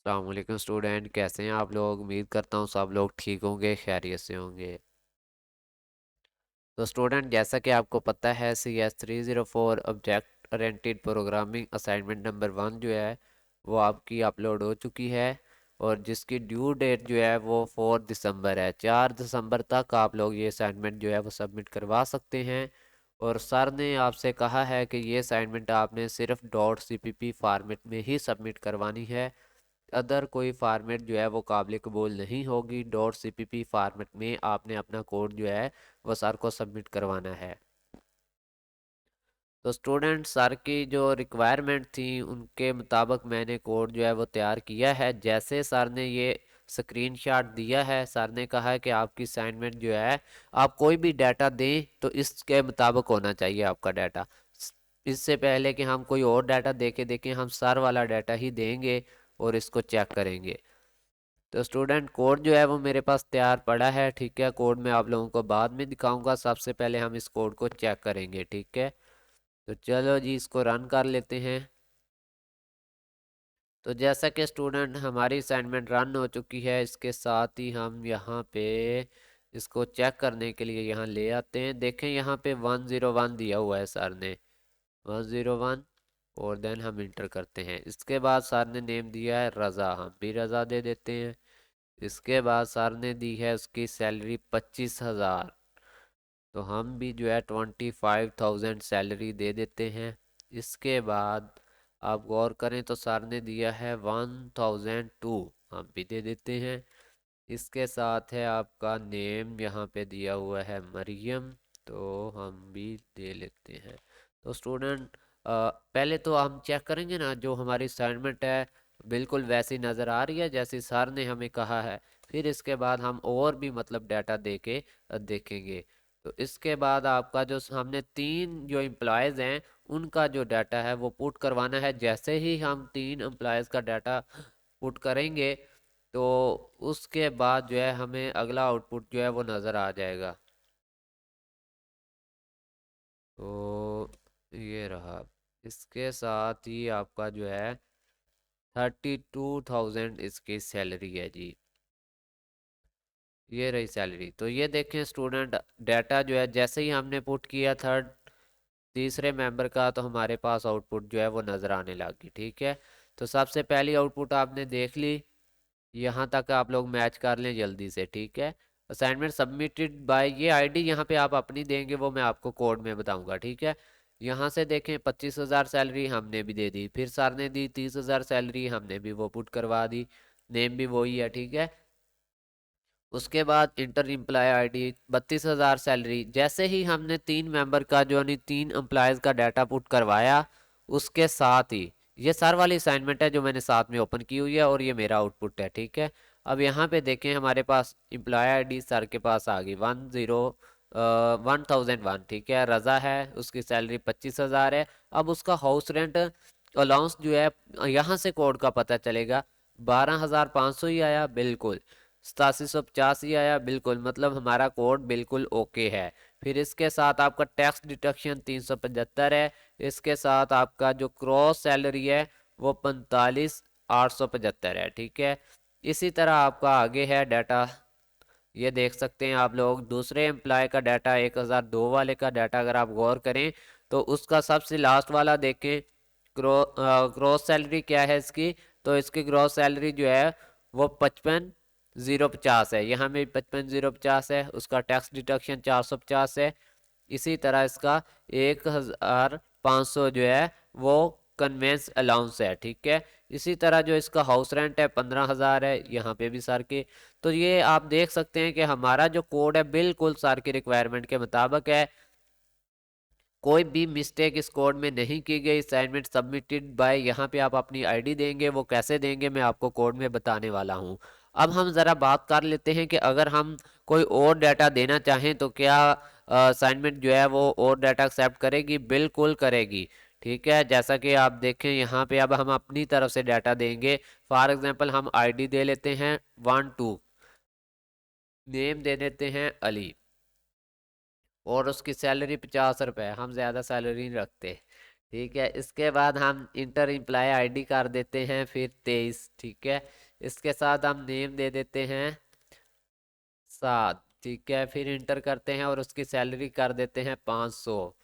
अस्सलाम वालेकुम स्टूडेंट, कैसे हैं आप लोग। उम्मीद करता हूँ सब लोग ठीक होंगे, खैरियत से होंगे। तो स्टूडेंट, जैसा कि आपको पता है, CS 304 object oriented programming assignment number 1 जो है वो आपकी अपलोड हो चुकी है। और जिसकी ड्यू डेट जो है वो 4 दिसंबर है। 4 दिसंबर तक आप लोग ये असाइनमेंट जो है वो सबमिट करवा सकते हैं। और सर ने आपसे कहा है कि ये असाइनमेंट आपने सिर्फ .cpp फॉर्मेट में ही सबमिट करवानी है। अदर कोई फॉर्मेट जो है वो काबिल कबूल नहीं होगी। .cpp फॉर्मेट में आपने अपना कोड जो है वो सर को सबमिट करवाना है। तो स्टूडेंट, सर की जो रिक्वायरमेंट थी उनके मुताबिक मैंने कोड जो है वो तैयार किया है। जैसे सर ने ये स्क्रीनशॉट दिया है, सर ने कहा है कि आपकी असाइनमेंट जो है, आप कोई भी डाटा दें तो इसके मुताबिक होना चाहिए आपका डाटा। इससे पहले कि हम कोई और डाटा देके देखें, हम सर वाला डाटा ही देंगे और इसको चेक करेंगे। तो स्टूडेंट, कोड जो है वो मेरे पास तैयार पड़ा है। ठीक है, कोड मैं आप लोगों को बाद में दिखाऊंगा। सबसे पहले हम इस कोड को चेक करेंगे। ठीक है, तो चलो जी, इसको रन कर लेते हैं। तो जैसा कि स्टूडेंट, हमारी असाइनमेंट रन हो चुकी है। इसके साथ ही हम यहाँ पे इसको चेक करने के लिए यहाँ ले आते हैं। देखें, यहाँ पे 101 दिया हुआ है सर ने, 101। और देन हम इंटर करते हैं। इसके बाद सर ने नेम दिया है रज़ा, हम भी रज़ा दे देते हैं। इसके बाद सर ने दी है उसकी सैलरी 25,000, तो हम भी जो है 25,000 सैलरी दे देते हैं। इसके बाद आप गौर करें तो सर ने दिया है 1,002, हम भी दे देते हैं। इसके साथ है आपका नेम, यहाँ पे दिया हुआ है मरियम, तो हम भी दे लेते हैं। तो स्टूडेंट, पहले तो हम चेक करेंगे ना, जो हमारी असाइनमेंट है बिल्कुल वैसी नज़र आ रही है जैसे सर ने हमें कहा है। फिर इसके बाद हम और भी मतलब डाटा दे के देखेंगे। तो इसके बाद आपका जो हमने 3 जो एम्प्लॉयज़ हैं उनका जो डाटा है वो पुट करवाना है। जैसे ही हम 3 एम्प्लॉयज़ का डाटा पुट करेंगे तो उसके बाद जो है हमें अगला आउटपुट जो है वो नज़र आ जाएगा। तो ये रहा। इसके साथ ही आपका जो है 32,000 इसकी सैलरी है जी। ये रही सैलरी। तो ये देखें स्टूडेंट, डाटा जो है जैसे ही हमने पुट किया तीसरे मेंबर का, तो हमारे पास आउटपुट जो है वो नज़र आने लगी। ठीक है, तो सबसे पहली आउटपुट आपने देख ली। यहाँ तक आप लोग मैच कर लें जल्दी से। ठीक है, असाइनमेंट सबमिटेड बाय, ये आईडी यहाँ पे आप अपनी देंगे, वो मैं आपको कोड में बताऊंगा। ठीक है, यहाँ से देखें 25,000 सैलरी हमने भी दे दी, फिर सर ने दी 30,000 सैलरी, हमने भी वो पुट करवा दी। नेम भी वही है। ठीक है, उसके बाद इंटर एम्प्लॉय आईडी 32,000 सैलरी। जैसे ही हमने 3 मेंबर का जो नहीं 3 एम्प्लॉयज़ का डाटा पुट करवाया, उसके साथ ही ये सर वाली असाइनमेंट है जो मैंने साथ में ओपन की हुई है और ये मेरा आउटपुट है। ठीक है, अब यहाँ पे देखें हमारे पास एम्प्लॉय आईडी सर के पास आ गई 1,001। ठीक है, रज़ा है, उसकी सैलरी 25,000 है। अब उसका हाउस रेंट अलाउंस जो है यहाँ से कोड का पता चलेगा, 12,500 ही आया बिल्कुल, 8750 आया बिल्कुल, मतलब हमारा कोड बिल्कुल ओके है। फिर इसके साथ आपका टैक्स डिडक्शन 375 है। इसके साथ आपका जो क्रॉस सैलरी है वो 45,875 है। ठीक है, इसी तरह आपका आगे है डाटा, ये देख सकते हैं आप लोग। दूसरे एम्प्लॉय का डाटा 1,002 वाले का डाटा अगर आप गौर करें तो उसका सबसे लास्ट वाला देखें, ग्रॉस सैलरी क्या है इसकी। तो इसकी ग्रॉस सैलरी जो है वो 55,050 है। यहाँ में 55,050 है। उसका टैक्स डिडक्शन 450 है। इसी तरह इसका 1,500 जो है वो कन्वेंस अलाउंस है। ठीक है, इसी तरह जो इसका हाउस रेंट है 15,000 है, यहाँ पे भी सर के। तो ये आप देख सकते हैं कि हमारा जो कोड है बिल्कुल सर की रिक्वायरमेंट के मुताबिक है। कोई भी मिस्टेक इस कोड में नहीं की गई। असाइनमेंट सबमिटेड बाय, यहाँ पे आप अपनी आईडी देंगे, वो कैसे देंगे मैं आपको कोड में बताने वाला हूँ। अब हम ज़रा बात कर लेते हैं कि अगर हम कोई और डाटा देना चाहें तो क्या असाइनमेंट जो है वो और डाटा एक्सेप्ट करेगी? बिल्कुल करेगी। ठीक है, जैसा कि आप देखें यहाँ पे अब हम अपनी तरफ से डाटा देंगे। फॉर एग्जांपल हम आईडी दे लेते हैं 12, नेम दे देते हैं अली, और उसकी सैलरी 50 रुपये, हम ज़्यादा सैलरी नहीं रखते। ठीक है, इसके बाद हम इंटर एम्प्लॉय आईडी कर देते हैं फिर 23। ठीक है, इसके साथ हम नेम दे देते हैं 7। ठीक है, फिर इंटर करते हैं और उसकी सैलरी कर देते हैं 500।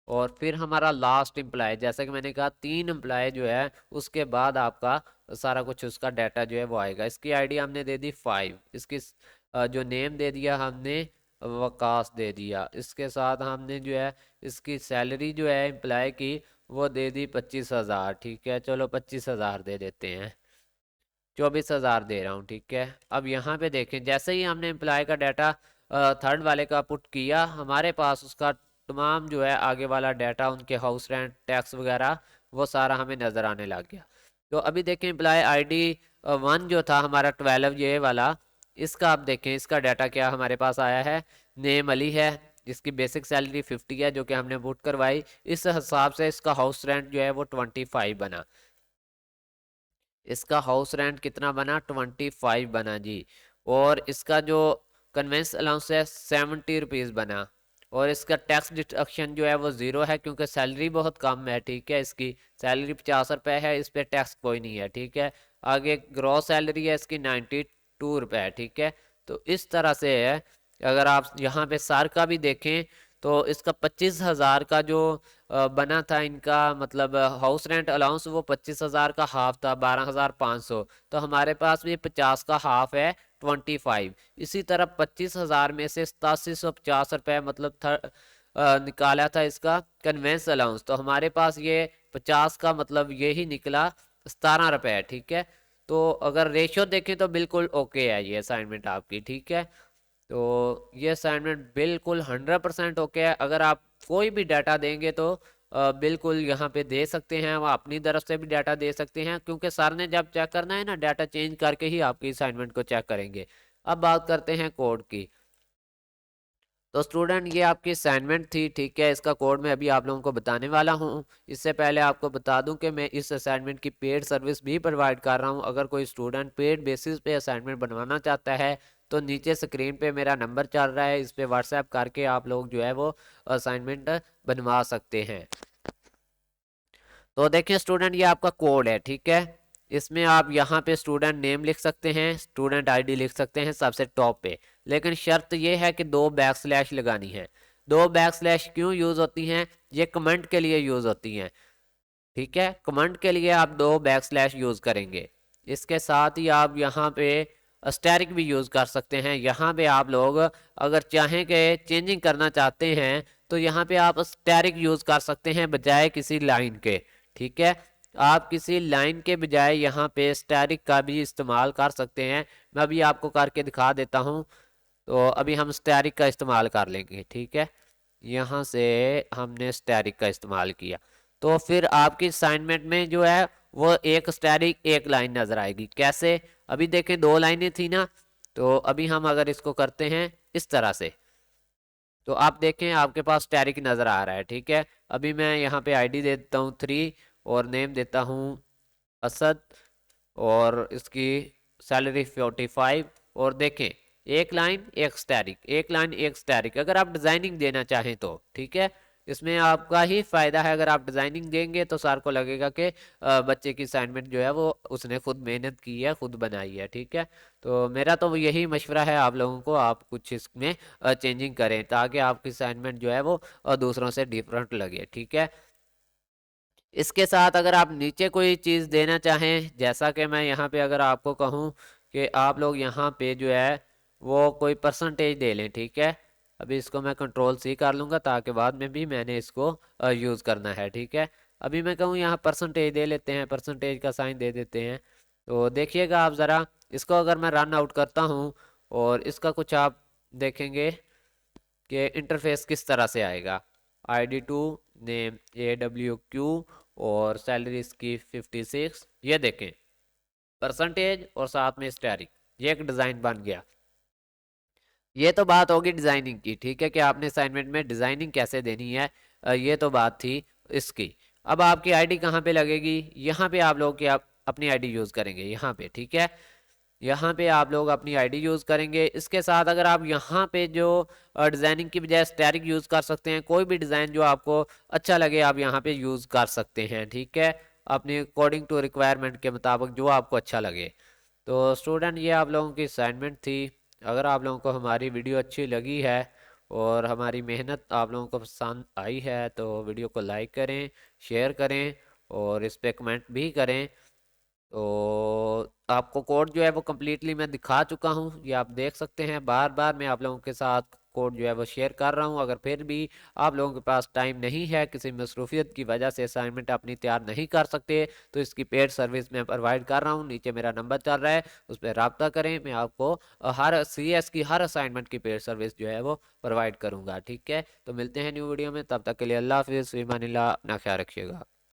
और फिर हमारा लास्ट एम्प्लॉय, जैसा कि मैंने कहा 3 एम्प्लॉय जो है उसके बाद आपका सारा कुछ उसका डाटा जो है वो आएगा। इसकी आईडी हमने दे दी 5, इसकी जो नेम दे दिया हमने वकास दे दिया। इसके साथ हमने जो है इसकी सैलरी जो है एम्प्लॉय की वो दे दी 25,000। ठीक है, चलो 25,000 दे देते हैं, 24,000 दे रहा हूँ। ठीक है, अब यहाँ पे देखें जैसे ही हमने एम्प्लॉय का डाटा थर्ड वाले का पुट किया, हमारे पास उसका तमाम जो है आगे वाला डाटा, उनके हाउस रेंट टैक्स वगैरह वो सारा हमें नज़र आने लग गया। तो अभी देखें एम्प्लॉय आईडी 1 जो था हमारा 12 ये वाला, इसका आप देखें इसका डाटा क्या हमारे पास आया है। नेम अली है, इसकी बेसिक सैलरी 50 है जो कि हमने पुट करवाई। इस हिसाब से इसका हाउस रेंट जो है वो 25 बना। इसका हाउस रेंट कितना बना, 25 बना जी। और इसका जो कन्वेंस अलाउंस है 70 रुपीज़ बना। और इसका टैक्स डिडक्शन जो है वो ज़ीरो है क्योंकि सैलरी बहुत कम है। ठीक है, इसकी सैलरी 50 रुपये है, इस पर टैक्स कोई नहीं है। ठीक है, आगे ग्रॉस सैलरी है इसकी 92 रुपये है। ठीक है, तो इस तरह से है। अगर आप यहाँ पे सार का भी देखें तो इसका 25,000 का जो बना था इनका, मतलब हाउस रेंट अलाउंस, वो 25,000 का हाफ था, 12,500। तो हमारे पास भी 50 का हाफ है 25। इसी तरह 25,000 में से 8750 रुपये मतलब निकाला था इसका कन्वेंस अलाउंस। तो हमारे पास ये 50 का मतलब ये ही निकला 17 रुपये। ठीक है, तो अगर रेशियो देखें तो बिल्कुल ओके है ये असाइनमेंट आपकी। ठीक है, तो ये असाइनमेंट बिल्कुल 100% ओके है। अगर आप कोई भी डाटा देंगे तो बिल्कुल यहाँ पे दे सकते हैं, वो अपनी तरफ से भी डाटा दे सकते हैं क्योंकि सर ने जब चेक करना है ना डाटा चेंज करके ही आपकी असाइनमेंट को चेक करेंगे। अब बात करते हैं कोड की। तो स्टूडेंट ये आपकी असाइनमेंट थी। ठीक है, इसका कोड मैं अभी आप लोगों को बताने वाला हूँ। इससे पहले आपको बता दूं कि मैं इस असाइनमेंट की पेड सर्विस भी प्रोवाइड कर रहा हूँ। अगर कोई स्टूडेंट पेड बेसिस पे असाइनमेंट बनवाना चाहता है तो नीचे स्क्रीन पे मेरा नंबर चल रहा है, इस पे व्हाट्सएप करके आप लोग जो है वो असाइनमेंट बनवा सकते हैं। तो देखिए स्टूडेंट ये आपका कोड है। ठीक है, इसमें आप यहाँ पे स्टूडेंट नेम लिख सकते हैं, स्टूडेंट आईडी लिख सकते हैं सबसे टॉप पे। लेकिन शर्त ये है कि 2 बैकस्लैश लगानी है। 2 बैकस्लैश क्यों यूज़ होती हैं, ये कमेंट के लिए यूज़ होती हैं। ठीक है, कमेंट के लिए आप 2 बैकस्लैश यूज़ करेंगे। इसके साथ ही आप यहाँ पे अस्टेरिक भी यूज़ कर सकते हैं। यहाँ पे आप लोग अगर चाहें कि चेंजिंग करना चाहते हैं तो यहाँ पे आप अस्टेरिक यूज़ कर सकते हैं बजाय किसी लाइन के। ठीक है, आप किसी लाइन के बजाय यहाँ पे स्टैरिक का भी इस्तेमाल कर सकते हैं। मैं अभी आपको करके दिखा देता हूँ। तो अभी हम स्टैरिक का इस्तेमाल कर लेंगे। ठीक है, यहाँ से हमने स्टैरिक का इस्तेमाल किया तो फिर आपकी असाइनमेंट में जो है वो एक स्टैरिक एक लाइन नज़र आएगी। कैसे, अभी देखें 2 लाइनें थी ना, तो अभी हम अगर इसको करते हैं इस तरह से तो आप देखें आपके पास स्टैरिक नज़र आ रहा है। ठीक है, अभी मैं यहाँ पे आईडी दे देता हूँ 3 और नेम देता हूँ असद और इसकी सैलरी 45। और देखें एक लाइन एक स्टैरिक, एक लाइन एक स्टैरिक, अगर आप डिज़ाइनिंग देना चाहें तो। ठीक है, इसमें आपका ही फ़ायदा है। अगर आप डिज़ाइनिंग देंगे तो सर को लगेगा कि बच्चे की असाइनमेंट जो है वो उसने खुद मेहनत की है, खुद बनाई है। ठीक है, तो मेरा तो यही मशवरा है आप लोगों को, आप कुछ इसमें चेंजिंग करें ताकि आपकी असाइनमेंट जो है वो दूसरों से डिफरेंट लगे। ठीक है, इसके साथ अगर आप नीचे कोई चीज़ देना चाहें, जैसा कि मैं यहाँ पे अगर आपको कहूँ कि आप लोग यहाँ पे जो है वो कोई परसेंटेज दे लें। ठीक है, अभी इसको मैं कंट्रोल C कर लूँगा ताकि बाद में भी मैंने इसको यूज़ करना है। ठीक है, अभी मैं कहूँ यहाँ परसेंटेज दे लेते हैं, परसेंटेज का साइन दे देते हैं। तो देखिएगा आप ज़रा इसको अगर मैं रन आउट करता हूँ और इसका कुछ आप देखेंगे कि इंटरफेस किस तरह से आएगा। ID2 नेम AWQ और सैलरी इसकी 56। ये देखें परसेंटेज और साथ में स्टैरिक, ये एक डिज़ाइन बन गया। ये तो बात होगी डिज़ाइनिंग की। ठीक है, कि आपने असाइनमेंट में डिज़ाइनिंग कैसे देनी है, ये तो बात थी इसकी। अब आपकी आईडी कहाँ पे लगेगी, यहाँ पे आप लोग की आप अपनी आईडी यूज़ करेंगे यहाँ पे। ठीक है, यहाँ पे आप लोग अपनी आईडी यूज़ करेंगे। इसके साथ अगर आप यहाँ पे जो डिज़ाइनिंग की बजाय स्टैटिक यूज़ कर सकते हैं, कोई भी डिज़ाइन जो आपको अच्छा लगे आप यहाँ पे यूज़ कर सकते हैं, ठीक है, अपनी अकॉर्डिंग टू रिक्वायरमेंट के मुताबिक जो आपको अच्छा लगे। तो स्टूडेंट ये आप लोगों की असाइनमेंट थी। अगर आप लोगों को हमारी वीडियो अच्छी लगी है और हमारी मेहनत आप लोगों को पसंद आई है तो वीडियो को लाइक करें, शेयर करें और इस पर कमेंट भी करें। तो आपको कोड जो है वो कम्प्लीटली मैं दिखा चुका हूँ, ये आप देख सकते हैं। बार बार मैं आप लोगों के साथ कोड जो है वो शेयर कर रहा हूँ। अगर फिर भी आप लोगों के पास टाइम नहीं है, किसी मसरूफियत की वजह से असाइनमेंट अपनी तैयार नहीं कर सकते, तो इसकी पेड सर्विस मैं प्रोवाइड कर रहा हूँ। नीचे मेरा नंबर चल रहा है, उस पर रब्ता करें। मैं आपको हर CS की हर असाइनमेंट की पेड सर्विस जो है वो प्रोवाइड करूँगा, ठीक है। तो मिलते हैं न्यू वीडियो में, तब तक के लिए अल्लाह हाफिज़, फ़ी अमानिल्लाह, अपना ख्याल रखिएगा।